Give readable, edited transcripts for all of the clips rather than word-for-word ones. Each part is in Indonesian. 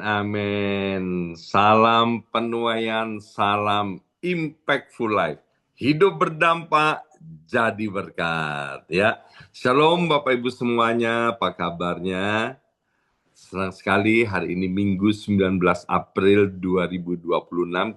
amin. Salam penuaian, salam impactful life. Hidup berdampak, jadi berkat. Ya, Shalom Bapak Ibu semuanya, apa kabarnya? Senang sekali hari ini Minggu 19 April 2026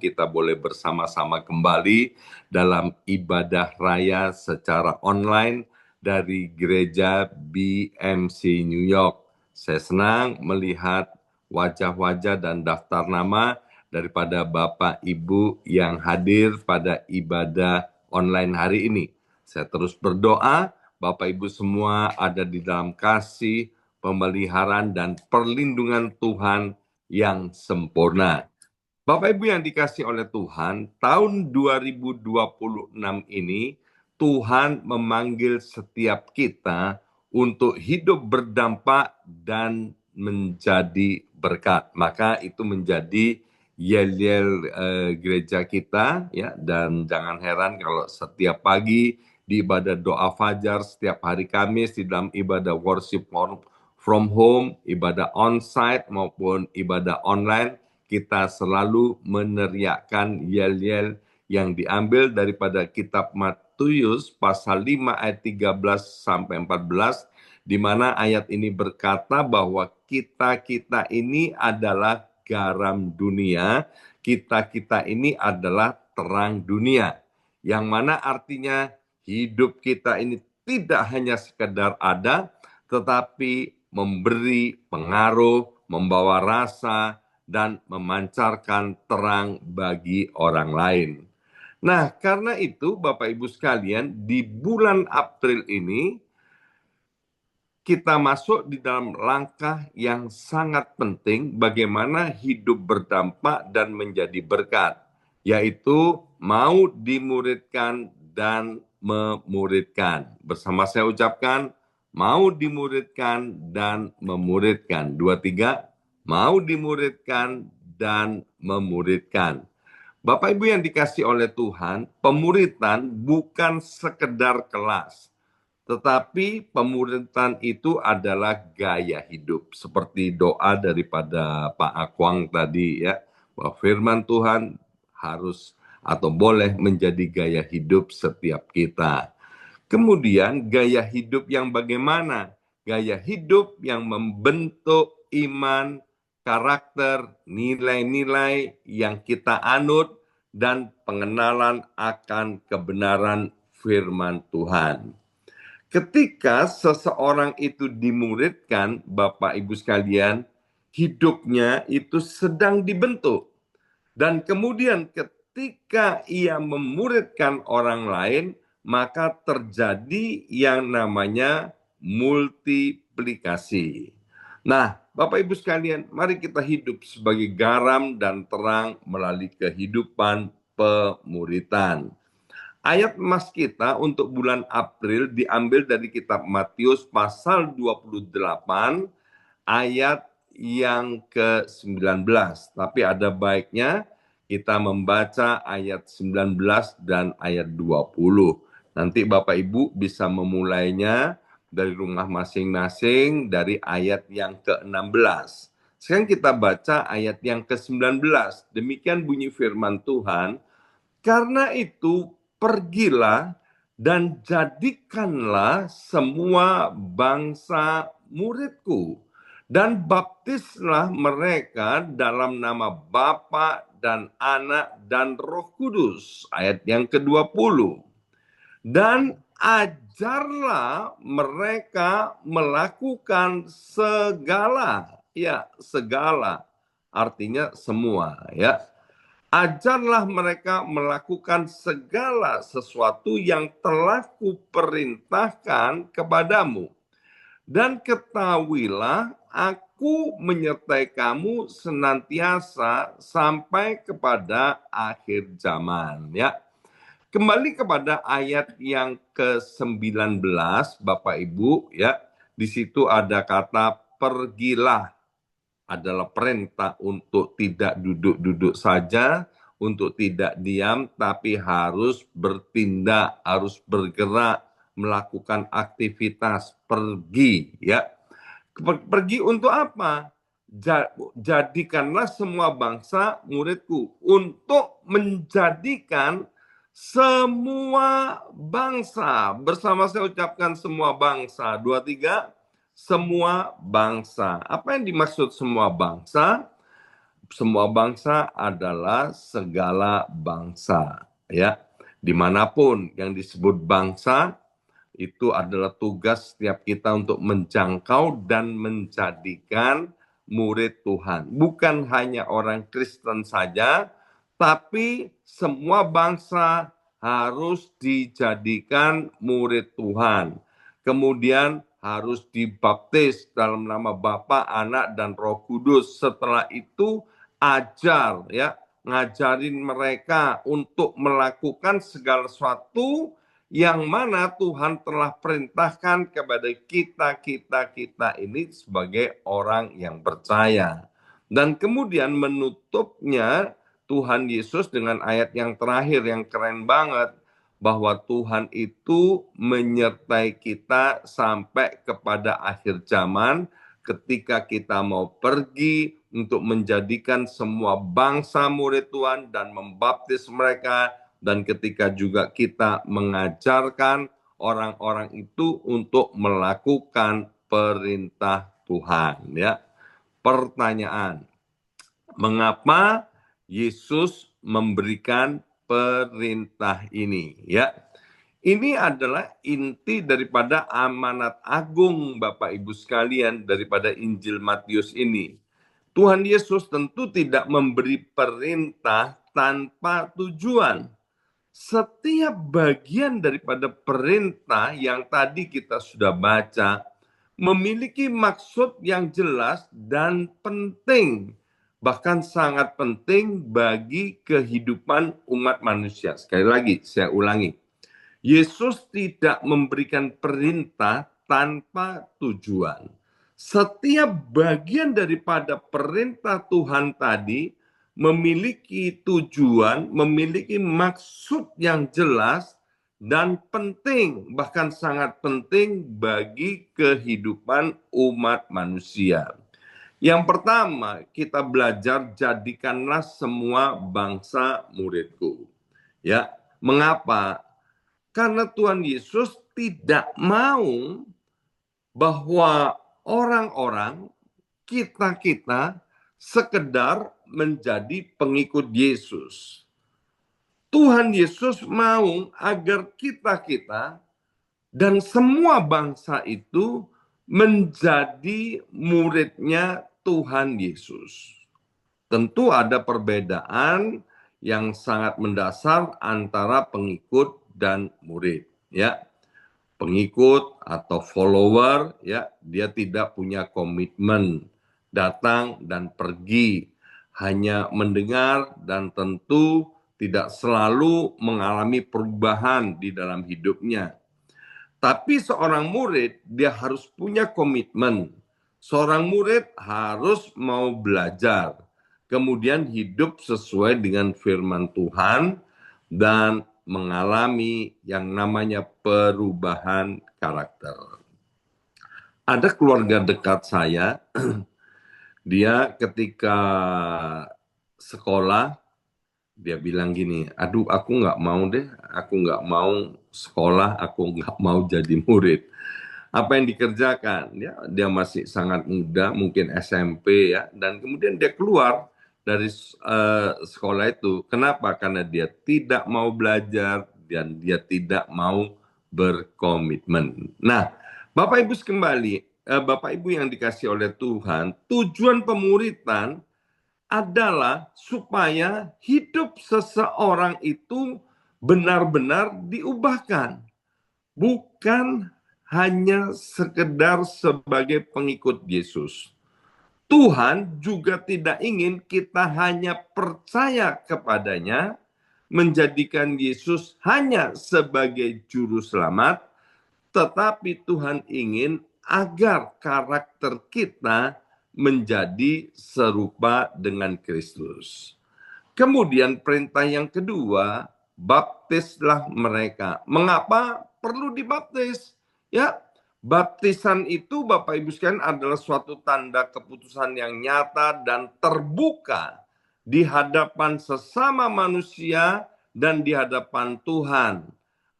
kita boleh bersama-sama kembali dalam ibadah raya secara online dari gereja BMC New York. Saya senang melihat wajah-wajah dan daftar nama daripada Bapak Ibu yang hadir pada ibadah online hari ini. Saya terus berdoa Bapak Ibu semua ada di dalam kasih, pemeliharaan dan perlindungan Tuhan yang sempurna. Bapak Ibu yang dikasih oleh Tuhan, tahun 2026 ini Tuhan memanggil setiap kita untuk hidup berdampak dan menjadi berkat. Maka itu menjadi yel-yel gereja kita ya, dan jangan heran kalau setiap pagi di ibadah doa fajar, setiap hari Kamis di dalam ibadah worship from home, ibadah onsite maupun ibadah online, kita selalu meneriakkan yel-yel yang diambil daripada kitab Matius pasal 5 ayat 13 sampai 14, di mana ayat ini berkata bahwa kita ini adalah garam dunia, kita ini adalah terang dunia. Yang mana artinya hidup kita ini tidak hanya sekedar ada, tetapi memberi pengaruh, membawa rasa, dan memancarkan terang bagi orang lain. Nah, karena itu Bapak Ibu sekalian, di bulan April ini, kita masuk di dalam langkah yang sangat penting bagaimana hidup berdampak dan menjadi berkat, yaitu mau dimuridkan dan memuridkan. Bersama saya ucapkan, mau dimuridkan dan memuridkan. 2, 3, mau dimuridkan dan memuridkan. Bapak Ibu yang dikasih oleh Tuhan, pemuridan bukan sekedar kelas. Tetapi pemuridan itu adalah gaya hidup. Seperti doa daripada Pak Akwang tadi ya, bahwa firman Tuhan harus atau boleh menjadi gaya hidup setiap kita. Kemudian gaya hidup yang bagaimana? Gaya hidup yang membentuk iman, karakter, nilai-nilai yang kita anut, dan pengenalan akan kebenaran firman Tuhan. Ketika seseorang itu dimuridkan, Bapak Ibu sekalian, hidupnya itu sedang dibentuk. Dan kemudian ketika ia memuridkan orang lain, maka terjadi yang namanya multiplikasi. Nah, Bapak Ibu sekalian, mari kita hidup sebagai garam dan terang melalui kehidupan pemuritan. Ayat emas kita untuk bulan April diambil dari kitab Matius pasal 28 ayat yang ke-19. Tapi ada baiknya kita membaca ayat 19 dan ayat 20. Nanti Bapak Ibu bisa memulainya dari rumah masing-masing dari ayat yang ke-16. Sekarang kita baca ayat yang ke-19. Demikian bunyi firman Tuhan. Karena itu pergilah dan jadikanlah semua bangsa muridku, dan baptislah mereka dalam nama Bapa dan Anak dan Roh Kudus. Ayat yang ke-20. Dan ajarlah mereka melakukan segala, ya segala, artinya semua ya. Ajarlah mereka melakukan segala sesuatu yang telah kuperintahkan kepadamu. Dan ketahuilah aku menyertai kamu senantiasa sampai kepada akhir zaman. Ya. Kembali kepada ayat yang ke-19 Bapak Ibu ya. Di situ ada kata pergilah. Adalah perintah untuk tidak duduk-duduk saja, untuk tidak diam, tapi harus bertindak, harus bergerak, melakukan aktivitas, pergi. Ya, pergi untuk apa? jadikanlah semua bangsa muridku, untuk menjadikan semua bangsa. Bersama saya ucapkan semua bangsa. 2, 3, semua bangsa. Apa yang dimaksud semua bangsa? Semua bangsa adalah segala bangsa, ya. Dimanapun yang disebut bangsa, itu adalah tugas setiap kita untuk menjangkau dan menjadikan murid Tuhan. Bukan hanya orang Kristen saja, tapi semua bangsa harus dijadikan murid Tuhan. Kemudian harus dibaptis dalam nama Bapa, Anak, dan Roh Kudus. Setelah itu ajar, ya, ngajarin mereka untuk melakukan segala sesuatu yang mana Tuhan telah perintahkan kepada kita ini sebagai orang yang percaya. Dan kemudian menutupnya Tuhan Yesus dengan ayat yang terakhir yang keren banget, bahwa Tuhan itu menyertai kita sampai kepada akhir zaman, ketika kita mau pergi untuk menjadikan semua bangsa murid Tuhan dan membaptis mereka, dan ketika juga kita mengajarkan orang-orang itu untuk melakukan perintah Tuhan, ya. Pertanyaan, mengapa Yesus memberikan perintah ini, ya? Ini adalah inti daripada amanat agung Bapak Ibu sekalian daripada Injil Matius ini. Tuhan Yesus tentu tidak memberi perintah tanpa tujuan. Setiap bagian daripada perintah yang tadi kita sudah baca memiliki maksud yang jelas dan penting, bahkan sangat penting bagi kehidupan umat manusia. Sekali lagi saya ulangi, Yesus tidak memberikan perintah tanpa tujuan. Setiap bagian daripada perintah Tuhan tadi memiliki tujuan, memiliki maksud yang jelas dan penting, bahkan sangat penting bagi kehidupan umat manusia. Yang pertama, kita belajar jadikanlah semua bangsa muridku. Ya, mengapa? Karena Tuhan Yesus tidak mau bahwa orang-orang, kita sekedar menjadi pengikut Yesus. Tuhan Yesus mau agar kita dan semua bangsa itu menjadi muridnya Tuhan Yesus. Tentu ada perbedaan yang sangat mendasar antara pengikut dan murid, ya. Pengikut atau follower, ya, dia tidak punya komitmen, datang dan pergi, hanya mendengar dan tentu tidak selalu mengalami perubahan di dalam hidupnya. Tapi seorang murid dia harus punya komitmen. Seorang murid harus mau belajar, kemudian hidup sesuai dengan firman Tuhan dan mengalami yang namanya perubahan karakter. Ada keluarga dekat saya, dia ketika sekolah, dia bilang gini, aduh aku nggak mau deh, aku nggak mau sekolah, aku nggak mau jadi murid. Apa yang dikerjakan? Dia masih sangat muda, mungkin SMP, ya, dan kemudian dia keluar dari sekolah itu. Kenapa? Karena dia tidak mau belajar dan dia tidak mau berkomitmen. Nah, Bapak Ibu kembali, Bapak Ibu yang dikasih oleh Tuhan, tujuan pemuridan adalah supaya hidup seseorang itu benar-benar diubahkan. Bukan hanya sekedar sebagai pengikut Yesus. Tuhan juga tidak ingin kita hanya percaya kepadanya, menjadikan Yesus hanya sebagai juru selamat, tetapi Tuhan ingin agar karakter kita menjadi serupa dengan Kristus. Kemudian perintah yang kedua, baptislah mereka. Mengapa perlu dibaptis? Ya, Baptisan itu Bapak Ibu sekalian adalah suatu tanda keputusan yang nyata dan terbuka di hadapan sesama manusia dan di hadapan Tuhan.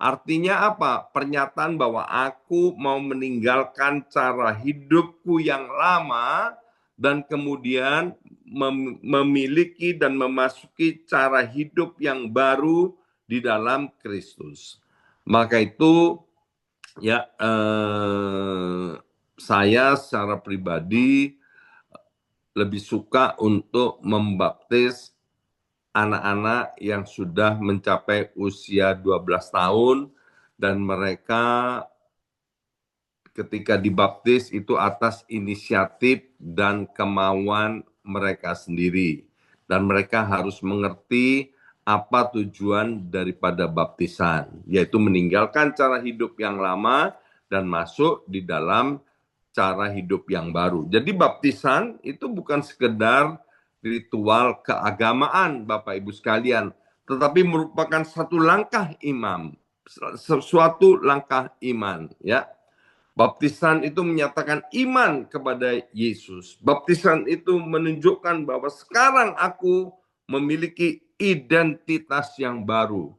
Artinya apa? Pernyataan bahwa aku mau meninggalkan cara hidupku yang lama dan kemudian memiliki dan memasuki cara hidup yang baru di dalam Kristus. Maka itu ya, saya secara pribadi lebih suka untuk membaptis anak-anak yang sudah mencapai usia 12 tahun dan mereka ketika dibaptis itu atas inisiatif dan kemauan mereka sendiri. Dan mereka harus mengerti apa tujuan daripada baptisan, yaitu meninggalkan cara hidup yang lama dan masuk di dalam cara hidup yang baru. Jadi baptisan itu bukan sekedar ritual keagamaan Bapak Ibu sekalian, tetapi merupakan satu langkah suatu langkah iman, ya. Baptisan itu menyatakan iman kepada Yesus. Baptisan itu menunjukkan bahwa sekarang aku memiliki identitas yang baru.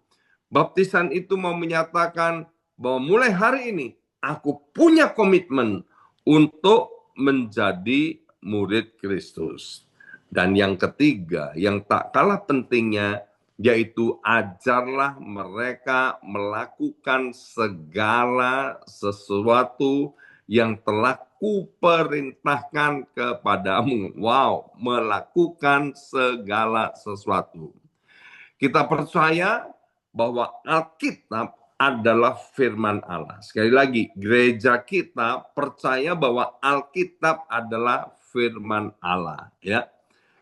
Baptisan itu mau menyatakan bahwa mulai hari ini aku punya komitmen untuk menjadi murid Kristus. Dan yang ketiga, yang tak kalah pentingnya, yaitu ajarlah mereka melakukan segala sesuatu yang telah kuperintahkan kepadamu. Wow, melakukan segala sesuatu. Kita percaya bahwa Alkitab adalah firman Allah. Sekali lagi, gereja kita percaya bahwa Alkitab adalah firman Allah, ya.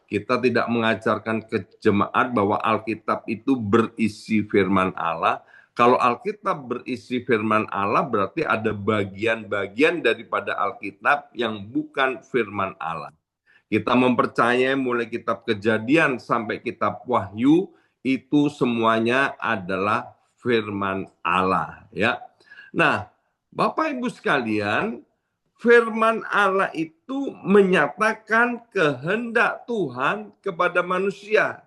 Kita tidak mengajarkan ke jemaat bahwa Alkitab itu berisi firman Allah. Kalau Alkitab berisi firman Allah, berarti ada bagian-bagian daripada Alkitab yang bukan firman Allah. Kita mempercayai mulai kitab Kejadian sampai kitab Wahyu, itu semuanya adalah firman Allah, ya. Nah, Bapak Ibu sekalian, firman Allah itu menyatakan kehendak Tuhan kepada manusia.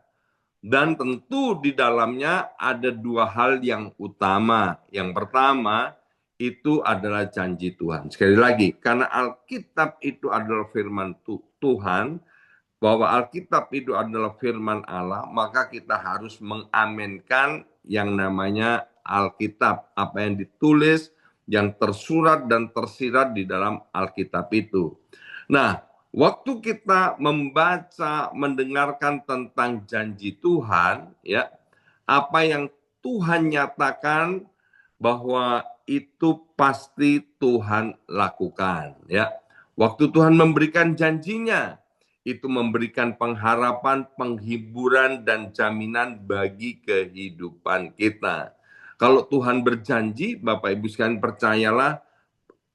Dan tentu di dalamnya ada dua hal yang utama. Yang pertama, itu adalah janji Tuhan. Sekali lagi, karena Alkitab itu adalah firman Tuhan, bahwa Alkitab itu adalah firman Allah, maka kita harus mengaminkan yang namanya Alkitab. Apa yang ditulis, yang tersurat dan tersirat di dalam Alkitab itu. Nah, waktu kita membaca, mendengarkan tentang janji Tuhan, ya, apa yang Tuhan nyatakan bahwa itu pasti Tuhan lakukan, ya. Waktu Tuhan memberikan janjinya, itu memberikan pengharapan, penghiburan, dan jaminan bagi kehidupan kita. Kalau Tuhan berjanji, Bapak Ibu sekalian percayalah,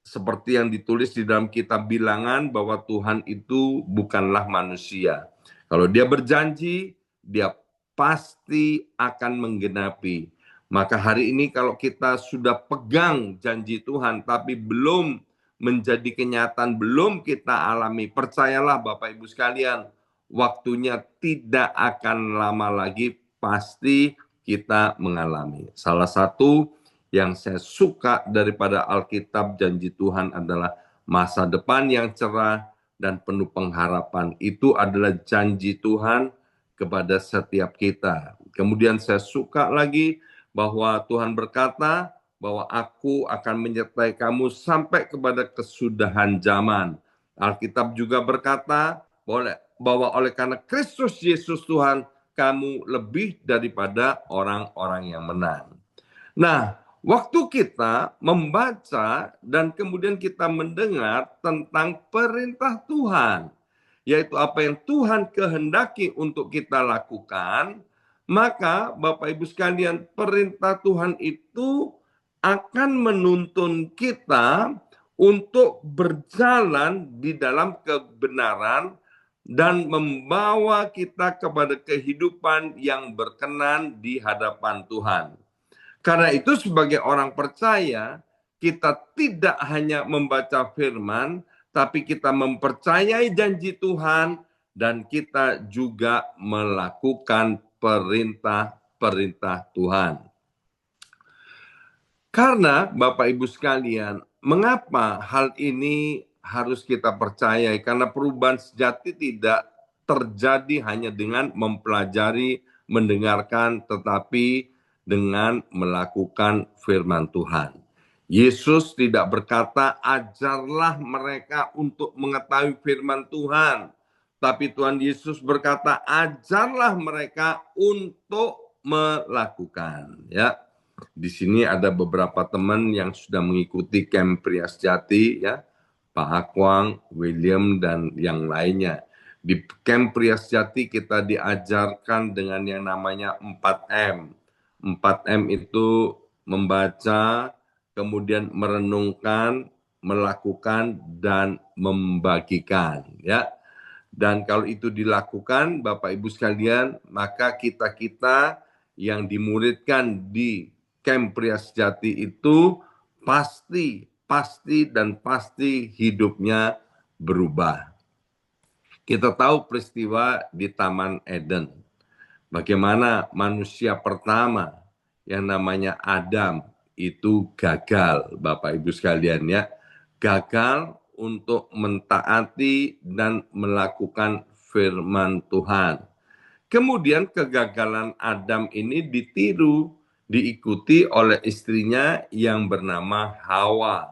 seperti yang ditulis di dalam kitab Bilangan, bahwa Tuhan itu bukanlah manusia. Kalau dia berjanji, dia pasti akan menggenapi. Maka hari ini kalau kita sudah pegang janji Tuhan, tapi belum menjadi kenyataan, belum kita alami, percayalah Bapak Ibu sekalian, waktunya tidak akan lama lagi, pasti kita mengalami. Salah satu yang saya suka daripada Alkitab janji Tuhan adalah masa depan yang cerah dan penuh pengharapan. Itu adalah janji Tuhan kepada setiap kita. Kemudian saya suka lagi bahwa Tuhan berkata bahwa aku akan menyertai kamu sampai kepada kesudahan zaman. Alkitab juga berkata bahwa oleh karena Kristus Yesus Tuhan, kamu lebih daripada orang-orang yang menang. Nah, waktu kita membaca dan kemudian kita mendengar tentang perintah Tuhan, yaitu apa yang Tuhan kehendaki untuk kita lakukan, maka Bapak Ibu sekalian, perintah Tuhan itu akan menuntun kita untuk berjalan di dalam kebenaran dan membawa kita kepada kehidupan yang berkenan di hadapan Tuhan. Karena itu sebagai orang percaya, kita tidak hanya membaca firman, tapi kita mempercayai janji Tuhan, dan kita juga melakukan perintah-perintah Tuhan. Karena Bapak Ibu sekalian, mengapa hal ini harus kita percayai? Karena perubahan sejati tidak terjadi hanya dengan mempelajari, mendengarkan, tetapi dengan melakukan firman Tuhan. Yesus tidak berkata, ajarlah mereka untuk mengetahui firman Tuhan. Tapi Tuhan Yesus berkata, ajarlah mereka untuk melakukan. Ya. Di sini ada beberapa teman yang sudah mengikuti camp Pria Sejati, ya, Pak Akwang, William, dan yang lainnya. Di camp Pria Sejati kita diajarkan dengan yang namanya 4M. 4M itu membaca, kemudian merenungkan, melakukan, dan membagikan. Ya. Dan kalau itu dilakukan, Bapak Ibu sekalian, maka kita-kita yang dimuridkan di camp Pria Sejati itu pasti hidupnya berubah. Kita tahu peristiwa di Taman Eden. Bagaimana manusia pertama yang namanya Adam itu gagal, Bapak Ibu sekalian, ya. Gagal untuk mentaati dan melakukan firman Tuhan. Kemudian kegagalan Adam ini diikuti oleh istrinya yang bernama Hawa.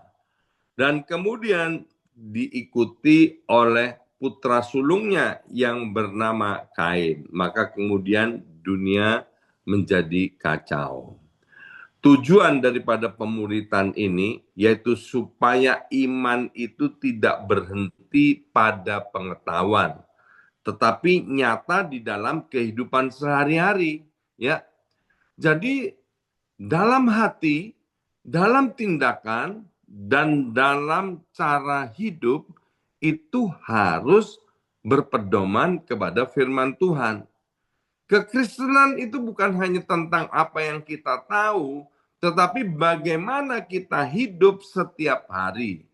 Dan kemudian diikuti oleh putra sulungnya yang bernama Kain. Maka kemudian dunia menjadi kacau. Tujuan daripada pemuritan ini yaitu supaya iman itu tidak berhenti pada pengetahuan, tetapi nyata di dalam kehidupan sehari-hari, ya. Jadi dalam hati, dalam tindakan, dan dalam cara hidup itu harus berpedoman kepada firman Tuhan. Kekristenan itu bukan hanya tentang apa yang kita tahu, tetapi bagaimana kita hidup setiap hari.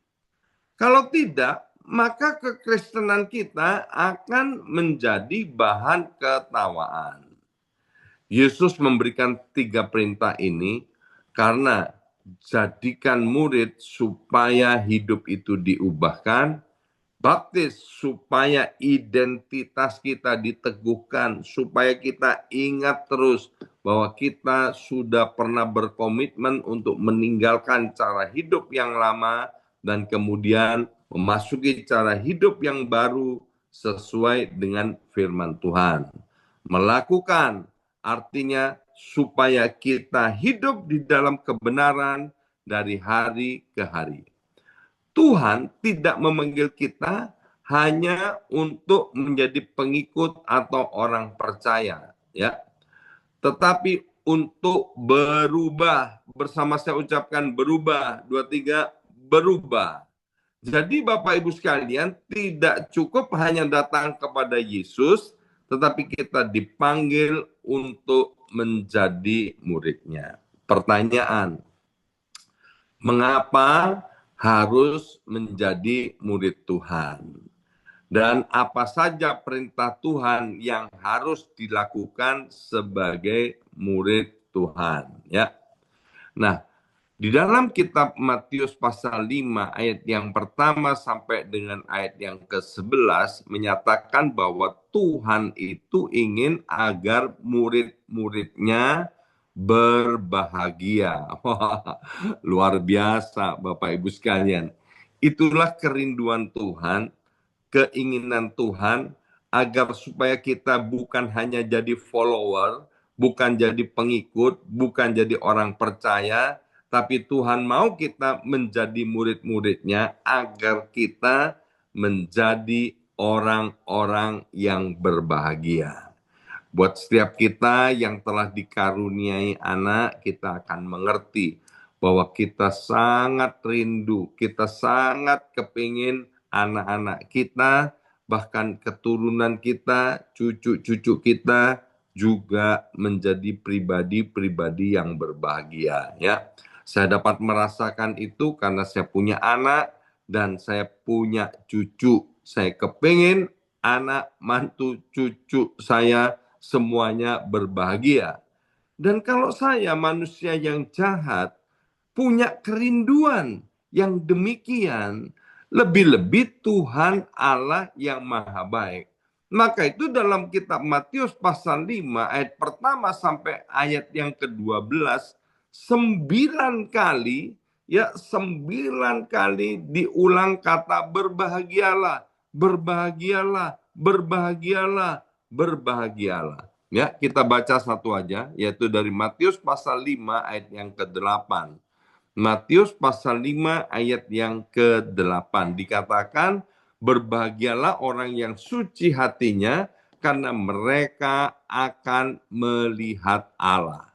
Kalau tidak, maka kekristenan kita akan menjadi bahan ketawaan. Yesus memberikan 3 perintah ini karena jadikan murid supaya hidup itu diubahkan, baptis supaya identitas kita diteguhkan, supaya kita ingat terus bahwa kita sudah pernah berkomitmen untuk meninggalkan cara hidup yang lama dan kemudian memasuki cara hidup yang baru sesuai dengan firman Tuhan. Melakukan artinya supaya kita hidup di dalam kebenaran dari hari ke hari. Tuhan tidak memanggil kita hanya untuk menjadi pengikut atau orang percaya, ya. Tetapi untuk berubah. Bersama saya ucapkan berubah. 2, 3, berubah. Jadi Bapak Ibu sekalian, tidak cukup hanya datang kepada Yesus, tetapi kita dipanggil untuk menjadi muridnya. Pertanyaan, mengapa harus menjadi murid Tuhan? Dan apa saja perintah Tuhan yang harus dilakukan sebagai murid Tuhan, ya. Nah, di dalam kitab Matius pasal 5 ayat yang pertama sampai dengan ayat yang ke-11 menyatakan bahwa Tuhan itu ingin agar murid-muridnya berbahagia. Wah, luar biasa Bapak Ibu sekalian. Itulah kerinduan Tuhan, keinginan Tuhan agar supaya kita bukan hanya jadi follower, bukan jadi pengikut, bukan jadi orang percaya, tapi Tuhan mau kita menjadi murid-muridnya agar kita menjadi orang-orang yang berbahagia. Buat setiap kita yang telah dikaruniai anak, kita akan mengerti bahwa kita sangat rindu, kita sangat kepingin anak-anak kita, bahkan keturunan kita, cucu-cucu kita juga menjadi pribadi-pribadi yang berbahagia, ya. Saya dapat merasakan itu karena saya punya anak dan saya punya cucu. Saya kepingin anak, mantu, cucu saya semuanya berbahagia. Dan kalau saya manusia yang jahat, punya kerinduan yang demikian, lebih-lebih Tuhan Allah yang maha baik. Maka itu dalam kitab Matius pasal 5 ayat pertama sampai ayat yang ke-12, 9 kali, ya 9 kali diulang kata berbahagialah, berbahagialah, berbahagialah, berbahagialah. Ya, kita baca satu aja, yaitu dari Matius pasal 5 ayat yang ke-8. Matius pasal 5 ayat yang ke-8 dikatakan, berbahagialah orang yang suci hatinya karena mereka akan melihat Allah.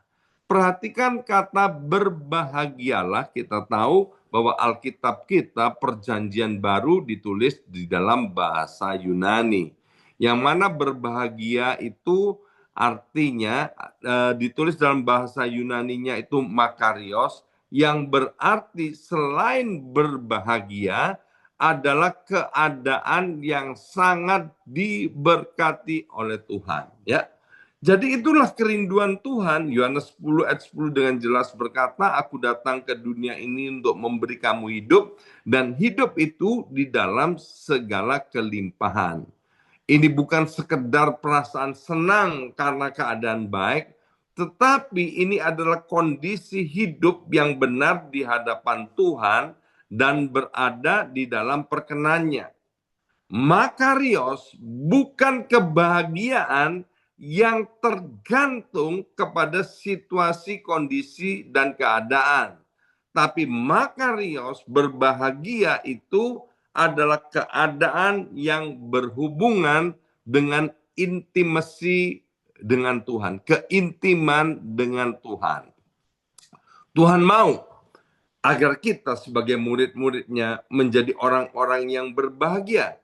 Perhatikan kata berbahagialah, kita tahu bahwa Alkitab kita perjanjian baru ditulis di dalam bahasa Yunani. Yang mana berbahagia itu artinya ditulis dalam bahasa Yunaninya itu makarios, yang berarti selain berbahagia adalah keadaan yang sangat diberkati oleh Tuhan, ya. Jadi itulah kerinduan Tuhan. Yohanes 10 ayat 10 dengan jelas berkata, aku datang ke dunia ini untuk memberi kamu hidup, dan hidup itu di dalam segala kelimpahan. Ini bukan sekedar perasaan senang karena keadaan baik, tetapi ini adalah kondisi hidup yang benar di hadapan Tuhan dan berada di dalam perkenannya. Makarios bukan kebahagiaan yang tergantung kepada situasi, kondisi, dan keadaan. Tapi makarios, berbahagia itu adalah keadaan yang berhubungan dengan intimasi dengan Tuhan, keintiman dengan Tuhan. Tuhan mau agar kita sebagai murid-muridnya menjadi orang-orang yang berbahagia,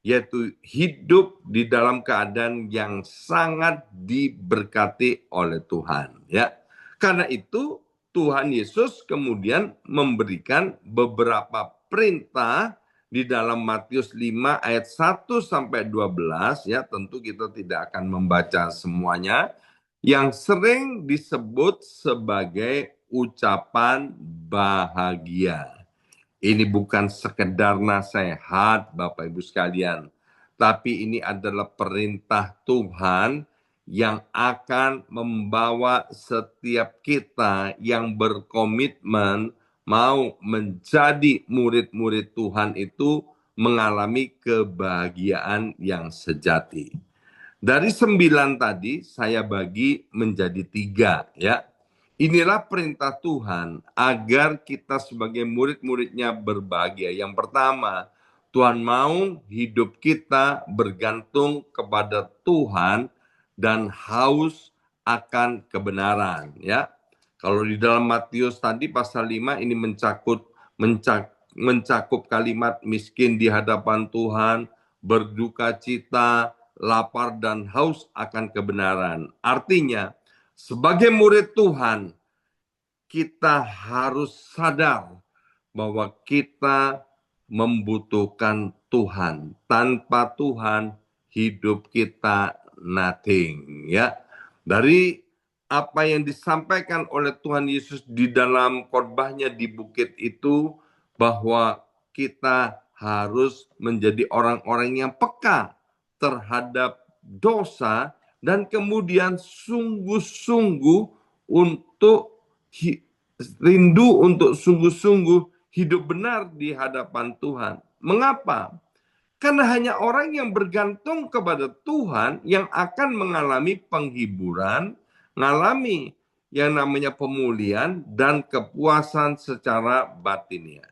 yaitu hidup di dalam keadaan yang sangat diberkati oleh Tuhan, ya. Karena itu Tuhan Yesus kemudian memberikan beberapa perintah di dalam Matius 5 ayat 1 sampai 12, ya. Tentu kita tidak akan membaca semuanya, yang sering disebut sebagai ucapan bahagia. Ini bukan sekedar nasihat Bapak Ibu sekalian, tapi ini adalah perintah Tuhan yang akan membawa setiap kita yang berkomitmen mau menjadi murid-murid Tuhan itu mengalami kebahagiaan yang sejati. Dari 9 tadi saya bagi menjadi 3, ya. Inilah perintah Tuhan agar kita sebagai murid-muridnya berbahagia. Yang pertama, Tuhan mau hidup kita bergantung kepada Tuhan dan haus akan kebenaran, ya. Kalau di dalam Matius tadi pasal 5 ini mencakup kalimat miskin di hadapan Tuhan, berduka cita, lapar dan haus akan kebenaran. Artinya, sebagai murid Tuhan, kita harus sadar bahwa kita membutuhkan Tuhan. Tanpa Tuhan, hidup kita nothing, ya. Dari apa yang disampaikan oleh Tuhan Yesus di dalam khotbahnya di bukit itu, bahwa kita harus menjadi orang-orang yang peka terhadap dosa dan kemudian sungguh-sungguh untuk rindu untuk sungguh-sungguh hidup benar di hadapan Tuhan. Mengapa? Karena hanya orang yang bergantung kepada Tuhan yang akan mengalami penghiburan, mengalami yang namanya pemulihan dan kepuasan secara batinnya.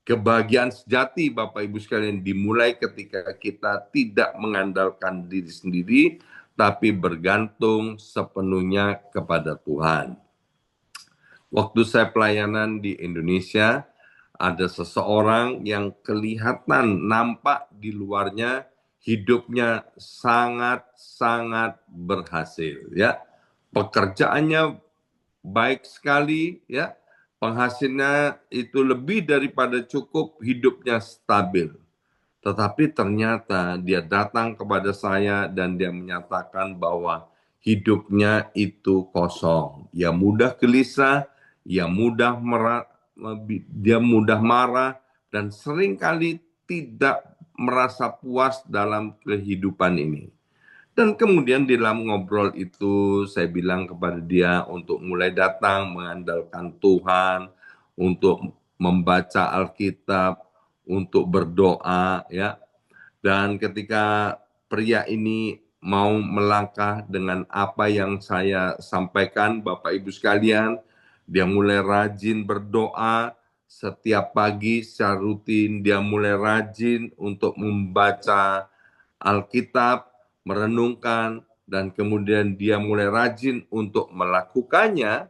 Kebahagiaan sejati Bapak Ibu sekalian dimulai ketika kita tidak mengandalkan diri sendiri, tapi bergantung sepenuhnya kepada Tuhan. Waktu saya pelayanan di Indonesia, ada seseorang yang kelihatan nampak di luarnya hidupnya sangat-sangat berhasil, ya. Pekerjaannya baik sekali, ya. Penghasilnya itu lebih daripada cukup, hidupnya stabil. Tetapi ternyata dia datang kepada saya dan dia menyatakan bahwa hidupnya itu kosong. Ia mudah gelisah, ia mudah dia mudah marah dan seringkali tidak merasa puas dalam kehidupan ini. Dan kemudian di dalam ngobrol itu saya bilang kepada dia untuk mulai datang mengandalkan Tuhan, untuk membaca Alkitab, untuk berdoa ya. Dan ketika pria ini mau melangkah dengan apa yang saya sampaikan, Bapak Ibu sekalian, dia mulai rajin berdoa setiap pagi secara rutin, dia mulai rajin untuk membaca Alkitab, merenungkan, dan kemudian dia mulai rajin untuk melakukannya.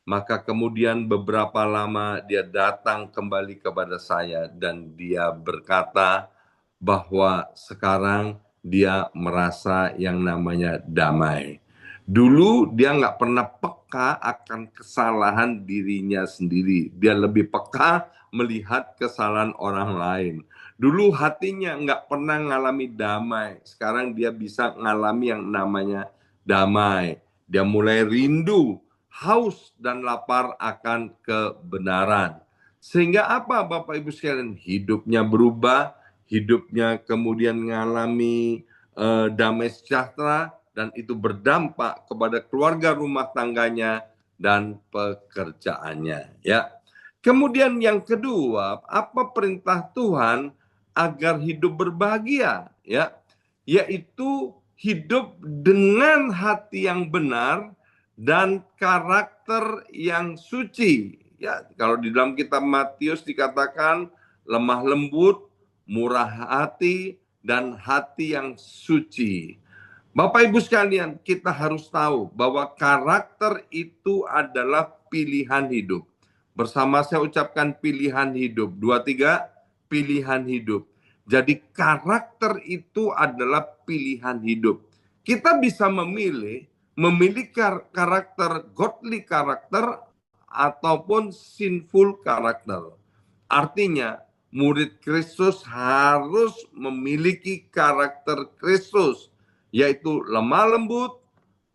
Maka kemudian beberapa lama dia datang kembali kepada saya dan dia berkata bahwa sekarang dia merasa yang namanya damai. Dulu dia nggak pernah peka akan kesalahan dirinya sendiri. Dia lebih peka melihat kesalahan orang lain. Dulu hatinya nggak pernah ngalami damai. Sekarang dia bisa ngalami yang namanya damai. Dia mulai rindu, haus dan lapar akan kebenaran. Sehingga apa Bapak Ibu sekalian? Hidupnya berubah, hidupnya kemudian mengalami damai sejahtera, dan itu berdampak kepada keluarga rumah tangganya dan pekerjaannya. Ya. Kemudian yang kedua, apa perintah Tuhan agar hidup berbahagia? Ya, yaitu hidup dengan hati yang benar dan karakter yang suci. Ya, kalau di dalam kitab Matius dikatakan lemah lembut, murah hati, dan hati yang suci. Bapak Ibu sekalian, kita harus tahu bahwa karakter itu adalah pilihan hidup. Bersama saya ucapkan pilihan hidup. 2, 3, pilihan hidup. Jadi karakter itu adalah pilihan hidup. Kita bisa memilih karakter godly karakter ataupun sinful karakter. Artinya, murid Kristus harus memiliki karakter Kristus, yaitu lemah lembut,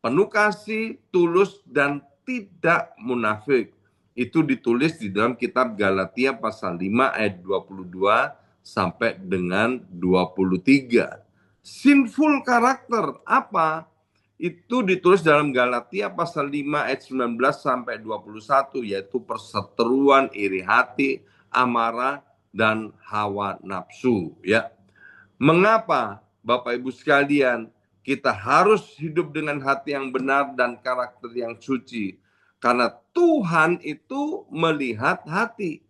penuh kasih, tulus, dan tidak munafik. Itu ditulis di dalam kitab Galatia pasal 5 ayat 22 sampai dengan 23. Sinful karakter apa? Itu ditulis dalam Galatia pasal 5 ayat 19 sampai 21, yaitu perseteruan, iri hati, amarah, dan hawa nafsu. Ya, mengapa Bapak Ibu sekalian kita harus hidup dengan hati yang benar dan karakter yang suci? Karena Tuhan itu melihat hati.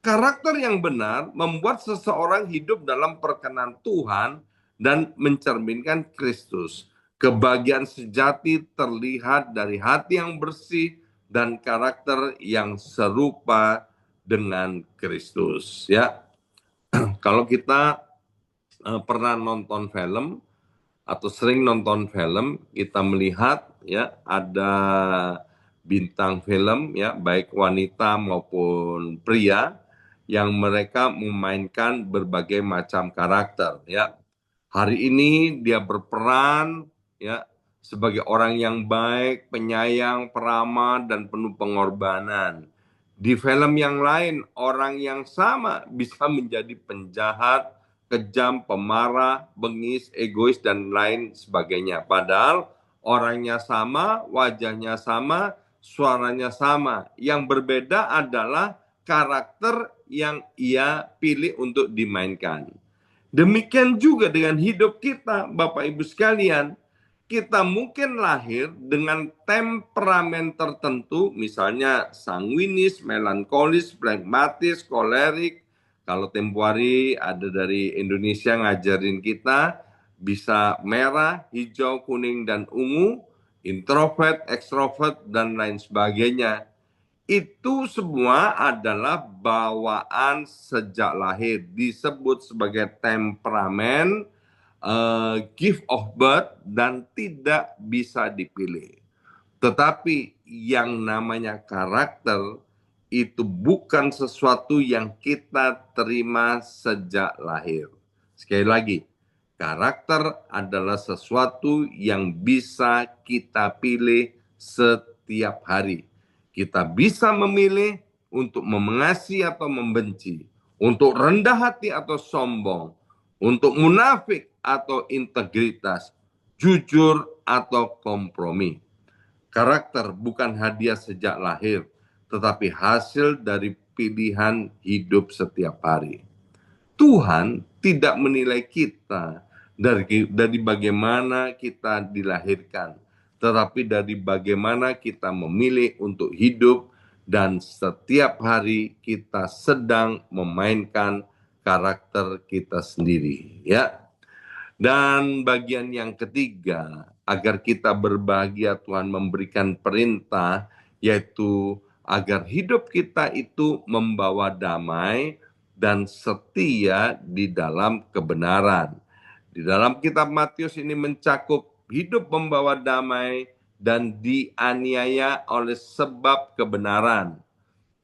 Karakter yang benar membuat seseorang hidup dalam perkenan Tuhan dan mencerminkan Kristus. Kebahagiaan sejati terlihat dari hati yang bersih dan karakter yang serupa dengan Kristus. Ya, kalau kita pernah nonton film atau sering nonton film, kita melihat ya ada bintang film ya, baik wanita maupun pria, yang mereka memainkan berbagai macam karakter ya. Hari ini dia berperan ya sebagai orang yang baik, penyayang, peramah, dan penuh pengorbanan. Di film yang lain, orang yang sama bisa menjadi penjahat, kejam, pemarah, bengis, egois, dan lain sebagainya. Padahal orangnya sama, wajahnya sama, suaranya sama. Yang berbeda adalah karakter yang ia pilih untuk dimainkan. Demikian juga dengan hidup kita, Bapak Ibu sekalian. Kita mungkin lahir dengan temperamen tertentu, misalnya sanguinis, melankolis, pragmatis, kolerik. Kalau tempo hari ada dari Indonesia ngajarin kita, bisa merah, hijau, kuning, dan ungu, introvert, ekstrovert, dan lain sebagainya. Itu semua adalah bawaan sejak lahir, disebut sebagai temperamen, gift of birth, dan tidak bisa dipilih. Tetapi yang namanya karakter itu bukan sesuatu yang kita terima sejak lahir. Sekali lagi, karakter adalah sesuatu yang bisa kita pilih setiap hari. Kita bisa memilih untuk mengasihi atau membenci, untuk rendah hati atau sombong, untuk munafik atau integritas, jujur atau kompromi. Karakter bukan hadiah sejak lahir, tetapi hasil dari pilihan hidup setiap hari. Tuhan tidak menilai kita dari bagaimana kita dilahirkan, tetapi dari bagaimana kita memilih untuk hidup dan setiap hari kita sedang memainkan karakter kita sendiri, ya. Dan bagian yang ketiga, agar kita berbahagia Tuhan memberikan perintah, yaitu agar hidup kita itu membawa damai dan setia di dalam kebenaran. Di dalam kitab Matius ini mencakup hidup membawa damai dan dianiaya oleh sebab kebenaran.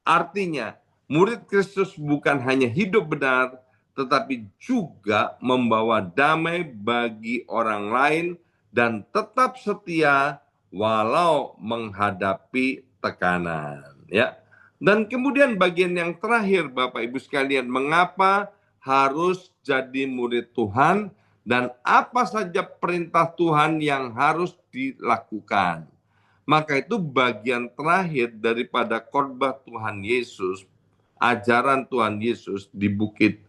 Artinya, murid Kristus bukan hanya hidup benar, tetapi juga membawa damai bagi orang lain dan tetap setia walau menghadapi tekanan. Ya. Dan kemudian bagian yang terakhir, Bapak Ibu sekalian, mengapa harus jadi murid Tuhan dan apa saja perintah Tuhan yang harus dilakukan. Maka itu bagian terakhir daripada khotbah Tuhan Yesus, ajaran Tuhan Yesus di bukit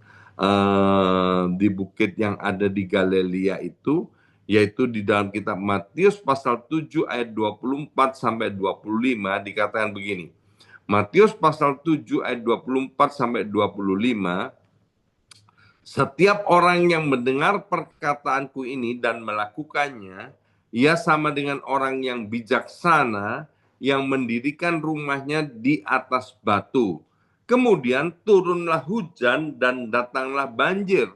yang ada di Galilea itu, yaitu di dalam kitab Matius pasal 7 ayat 24 sampai 25 dikatakan begini. Matius pasal 7 ayat 24 sampai 25, setiap orang yang mendengar perkataanku ini dan melakukannya, ia sama dengan orang yang bijaksana yang mendirikan rumahnya di atas batu. Kemudian turunlah hujan dan datanglah banjir.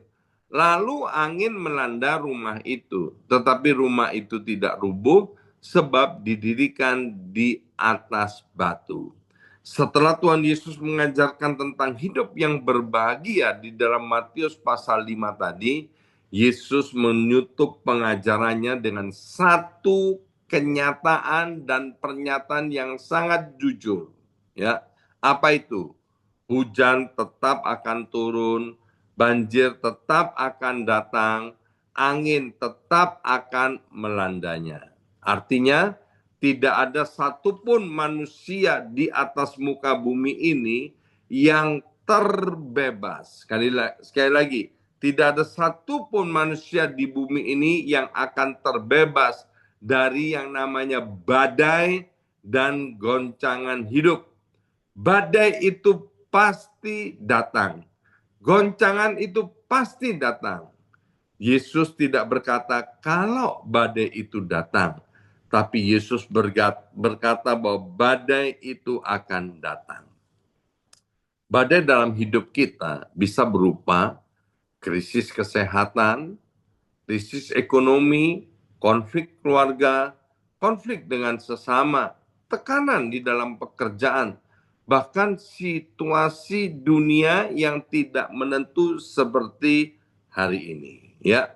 Lalu angin melanda rumah itu, tetapi rumah itu tidak rubuh sebab didirikan di atas batu. Setelah Tuhan Yesus mengajarkan tentang hidup yang berbahagia di dalam Matius pasal 5 tadi, Yesus menutup pengajarannya dengan satu kenyataan dan pernyataan yang sangat jujur. Ya, apa itu? Hujan tetap akan turun, banjir tetap akan datang, angin tetap akan melandanya. Artinya, tidak ada satupun manusia di atas muka bumi ini yang terbebas. Sekali lagi, tidak ada satupun manusia di bumi ini yang akan terbebas dari yang namanya badai dan goncangan hidup. Badai itu pasti datang. Goncangan itu pasti datang. Yesus tidak berkata kalau badai itu datang, tapi Yesus berkata bahwa badai itu akan datang. Badai dalam hidup kita bisa berupa krisis kesehatan, krisis ekonomi, konflik keluarga, konflik dengan sesama, tekanan di dalam pekerjaan, bahkan situasi dunia yang tidak menentu seperti hari ini. Ya,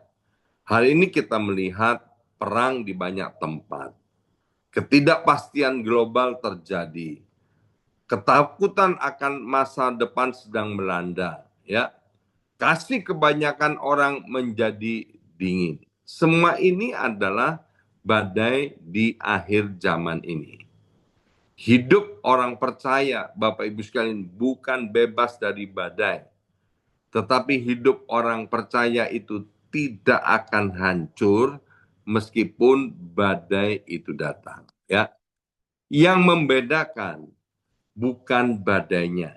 hari ini kita melihat perang di banyak tempat. Ketidakpastian global terjadi. Ketakutan akan masa depan sedang melanda, ya. Kasih kebanyakan orang menjadi dingin. Semua ini adalah badai di akhir zaman ini. Hidup orang percaya, Bapak Ibu sekalian, bukan bebas dari badai. Tetapi hidup orang percaya itu tidak akan hancur meskipun badai itu datang. Ya, yang membedakan bukan badainya,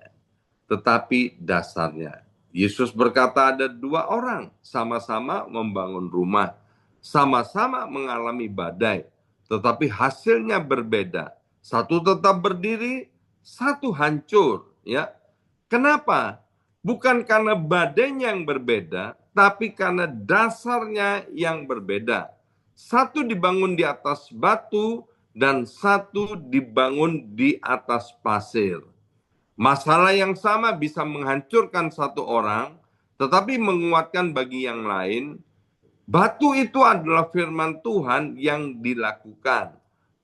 tetapi dasarnya. Yesus berkata ada dua orang sama-sama membangun rumah, sama-sama mengalami badai, tetapi hasilnya berbeda. Satu tetap berdiri, satu hancur. Ya, kenapa? Bukan karena badainya yang berbeda, tapi karena dasarnya yang berbeda. Satu dibangun di atas batu dan satu dibangun di atas pasir. Masalah yang sama bisa menghancurkan satu orang, tetapi menguatkan bagi yang lain. Batu itu adalah firman Tuhan yang dilakukan.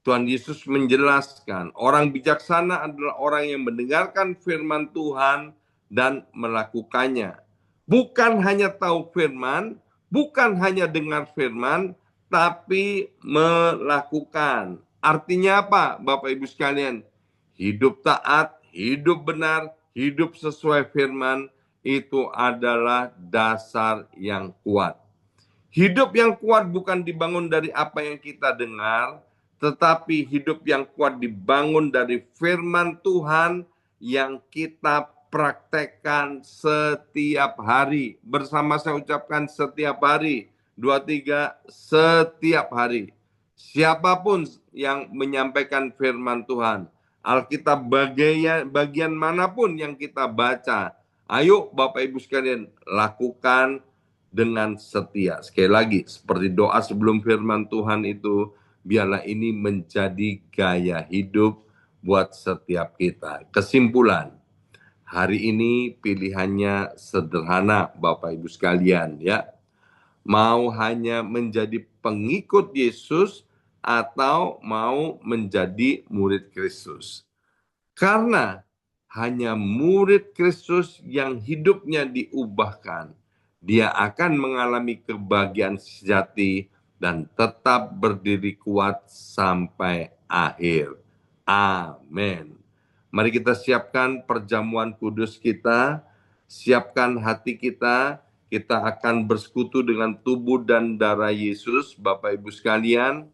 Tuhan Yesus menjelaskan, orang bijaksana adalah orang yang mendengarkan firman Tuhan dan melakukannya. Bukan hanya tahu firman, bukan hanya dengar firman, tapi melakukan. Artinya apa, Bapak Ibu sekalian? Hidup taat, hidup benar, hidup sesuai firman, itu adalah dasar yang kuat. Hidup yang kuat bukan dibangun dari apa yang kita dengar, tetapi hidup yang kuat dibangun dari firman Tuhan yang kita praktekkan setiap hari. Bersama saya ucapkan setiap hari. 2, 3, setiap hari. Siapapun yang menyampaikan firman Tuhan, Alkitab bagian manapun yang kita baca, ayo Bapak Ibu sekalian, lakukan dengan setia. Sekali lagi, seperti doa sebelum firman Tuhan itu, biarlah ini menjadi gaya hidup buat setiap kita. Kesimpulan, hari ini pilihannya sederhana Bapak Ibu sekalian ya. Mau hanya menjadi pengikut Yesus atau mau menjadi murid Kristus. Karena hanya murid Kristus yang hidupnya diubahkan, dia akan mengalami kebahagiaan sejati dan tetap berdiri kuat sampai akhir. Amin. Mari kita siapkan perjamuan kudus kita, siapkan hati kita, kita akan bersekutu dengan tubuh dan darah Yesus, Bapak Ibu sekalian.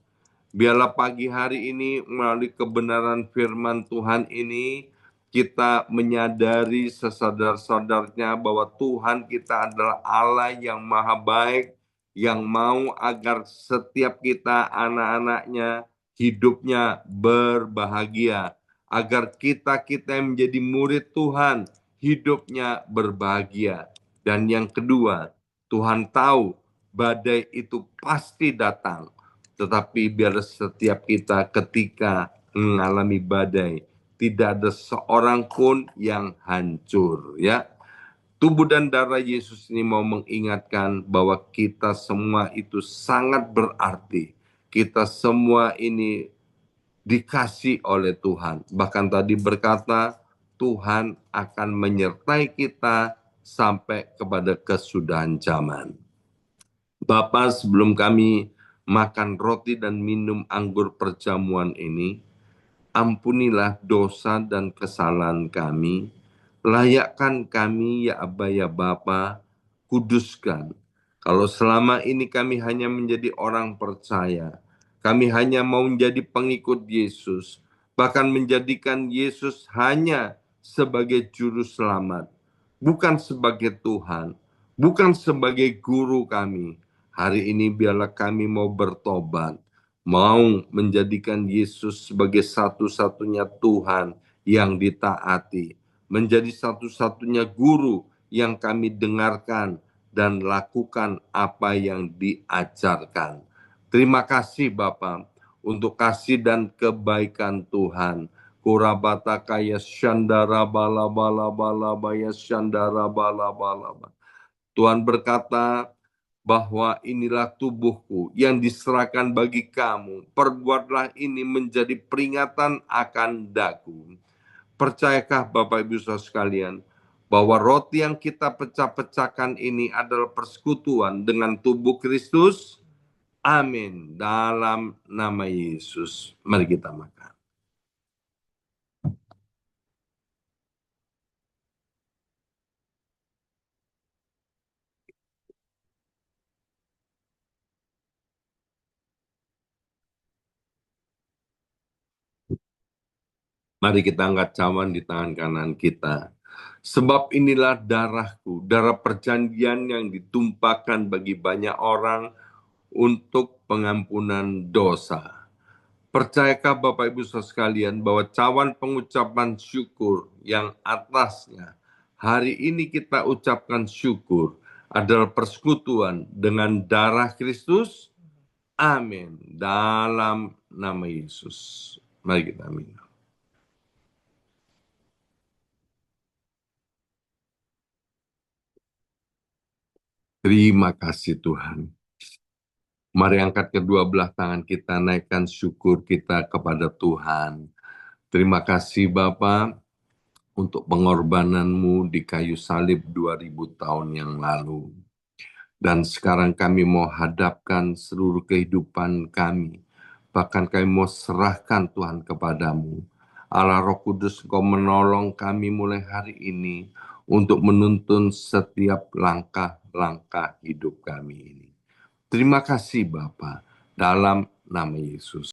Biarlah pagi hari ini melalui kebenaran firman Tuhan ini, kita menyadari sesadar-sadarnya bahwa Tuhan kita adalah Allah yang maha baik, yang mau agar setiap kita anak-anaknya hidupnya berbahagia. Agar kita-kita yang menjadi murid Tuhan, hidupnya berbahagia. Dan yang kedua, Tuhan tahu badai itu pasti datang. Tetapi biar setiap kita ketika mengalami badai, tidak ada seorang pun yang hancur ya. Tubuh dan darah Yesus ini mau mengingatkan bahwa kita semua itu sangat berarti. Kita semua ini dikasih oleh Tuhan. Bahkan tadi berkata, Tuhan akan menyertai kita sampai kepada kesudahan zaman. Bapa, sebelum kami makan roti dan minum anggur perjamuan ini, ampunilah dosa dan kesalahan kami, layakkan kami ya Aba ya Bapa, kuduskan. Kalau selama ini kami hanya menjadi orang percaya, kami hanya mau menjadi pengikut Yesus, bahkan menjadikan Yesus hanya sebagai juru selamat, bukan sebagai Tuhan, bukan sebagai guru kami. Hari ini biarlah kami mau bertobat, mau menjadikan Yesus sebagai satu-satunya Tuhan yang ditaati, menjadi satu-satunya guru yang kami dengarkan dan lakukan apa yang diajarkan. Terima kasih Bapa untuk kasih dan kebaikan Tuhan. Kurabata kaya syandara bala bala bala baya syandara bala bala. Tuhan berkata, bahwa inilah tubuhku yang diserahkan bagi kamu. Perbuatlah ini menjadi peringatan akan daku. Percayakah Bapak Ibu Saudara sekalian, bahwa roti yang kita pecah-pecahkan ini adalah persekutuan dengan tubuh Kristus? Amin. Dalam nama Yesus. Mari kita makan. Mari kita angkat cawan di tangan kanan kita. Sebab inilah darahku, darah perjanjian yang ditumpahkan bagi banyak orang untuk pengampunan dosa. Percayakah Bapak Ibu Saudara sekalian bahwa cawan pengucapan syukur yang atasnya hari ini kita ucapkan syukur adalah persekutuan dengan darah Kristus? Amin. Dalam nama Yesus. Mari kita minum. Terima kasih Tuhan. Mari angkat kedua belah tangan kita, naikkan syukur kita kepada Tuhan. Terima kasih Bapa untuk pengorbananmu di kayu salib 2000 tahun yang lalu. Dan sekarang kami mau hadapkan seluruh kehidupan kami. Bahkan kami mau serahkan Tuhan kepadamu. Allah Roh Kudus, Engkau menolong kami mulai hari ini untuk menuntun setiap langkah-langkah hidup kami ini. Terima kasih Bapa, dalam nama Yesus.